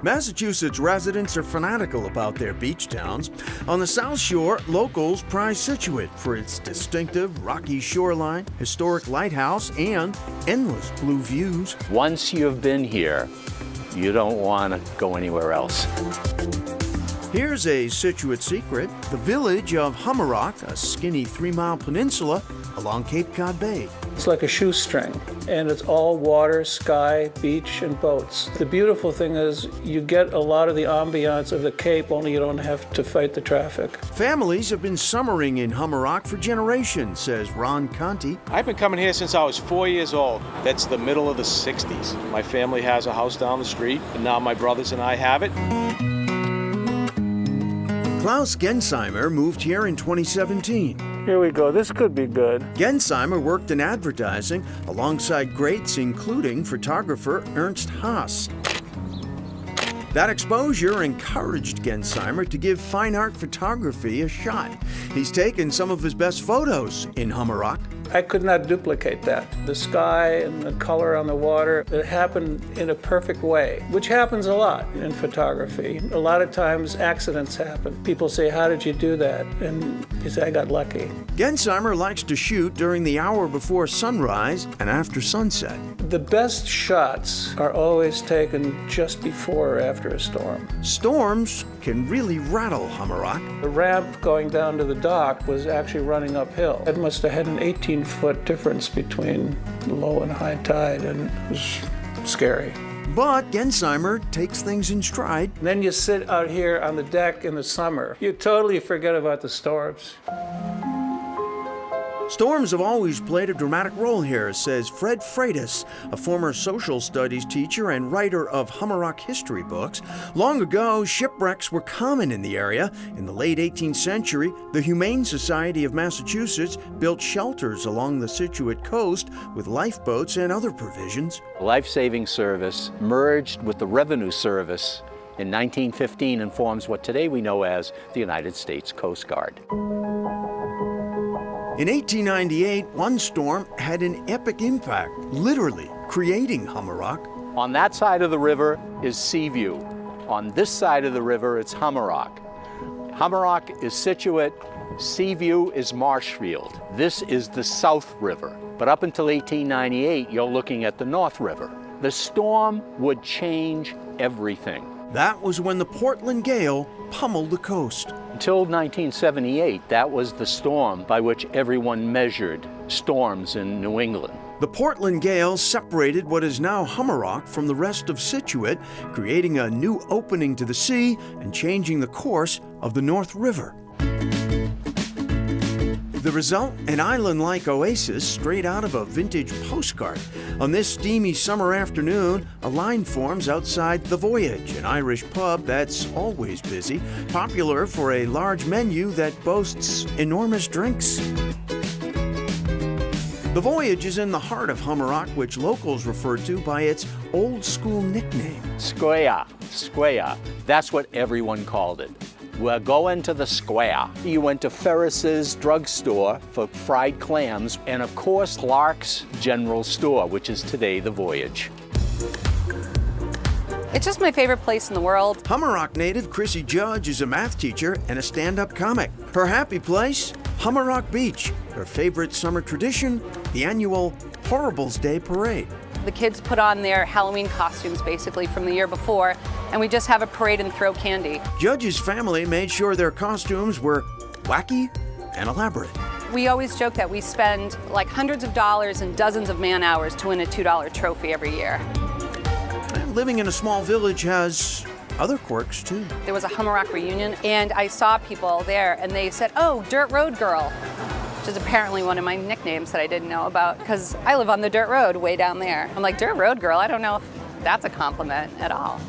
Massachusetts residents are fanatical about their beach towns. On the South Shore, locals prize Scituate for its distinctive rocky shoreline, historic lighthouse, and endless blue views. Once you've been here, you don't want to go anywhere else. Here's a Scituate secret: the village of Humarock, a skinny 3-mile peninsula along Cape Cod Bay. It's like a shoestring, and it's all water, sky, beach, and boats. The beautiful thing is you get a lot of the ambiance of the Cape, only you don't have to fight the traffic. Families have been summering in Humarock for generations, says Ron Conti. I've been coming here since I was 4 years old. That's the middle of the 60s. My family has a house down the street, and now my brothers and I have it. Klaus Gensheimer moved here in 2017. Here we go. This could be good. Gensheimer worked in advertising alongside greats including photographer Ernst Haas. That exposure encouraged Gensheimer to give fine art photography a shot. He's taken some of his best photos in Humarock. I could not duplicate that. The sky and the color on the water, it happened in a perfect way, which happens a lot in photography. A lot of times accidents happen. People say, how did you do that? And you say, I got lucky. Gensheimer likes to shoot during the hour before sunrise and after sunset. The best shots are always taken just before or after a storm. Storms can really rattle Humarock. The ramp going down to the dock was actually running uphill. It must have had an 18-foot difference between low and high tide, and it was scary. But Gensheimer takes things in stride. And then you sit out here on the deck in the summer. You totally forget about the storms. Storms have always played a dramatic role here, says Fred Freitas, a former social studies teacher and writer of Humarock history books. Long ago, shipwrecks were common in the area. In the late 18th century, the Humane Society of Massachusetts built shelters along the Scituate coast with lifeboats and other provisions. The Life-Saving Service merged with the Revenue Service in 1915 and forms what today we know as the United States Coast Guard. In 1898, one storm had an epic impact, literally creating Humarock. On that side of the river is Seaview. On this side of the river, it's Humarock. Humarock is Scituate, Seaview is Marshfield. This is the South River. But up until 1898, you're looking at the North River. The storm would change everything. That was when the Portland gale pummeled the coast. Until 1978, that was the storm by which everyone measured storms in New England. The Portland gale separated what is now Humarock from the rest of Scituate, creating a new opening to the sea and changing the course of the North River. The result, an island-like oasis straight out of a vintage postcard. On this steamy summer afternoon, a line forms outside The Voyage, an Irish pub that's always busy, popular for a large menu that boasts enormous drinks. The Voyage is in the heart of Humarock, which locals refer to by its old-school nickname. Square, square. That's what everyone called it. We're going to the square. You went to Ferris's drugstore for fried clams, and of course Lark's General Store, which is today The Voyage. It's just my favorite place in the world. Humarock native Chrissy Judge is a math teacher and a stand-up comic. Her happy place? Humarock Beach. Her favorite summer tradition? The annual Horribles Day Parade. The kids put on their Halloween costumes basically from the year before, and we just have a parade and throw candy. Judge's family made sure their costumes were wacky and elaborate. We always joke that we spend like hundreds of dollars and dozens of man-hours to win a $2 trophy every year. And living in a small village has other quirks too. There was a Humarock reunion, and I saw people there, and they said, "Oh, Dirt Road Girl," which is apparently one of my nicknames that I didn't know about, because I live on the dirt road way down there. I'm like, Dirt Road Girl? I don't know if that's a compliment at all.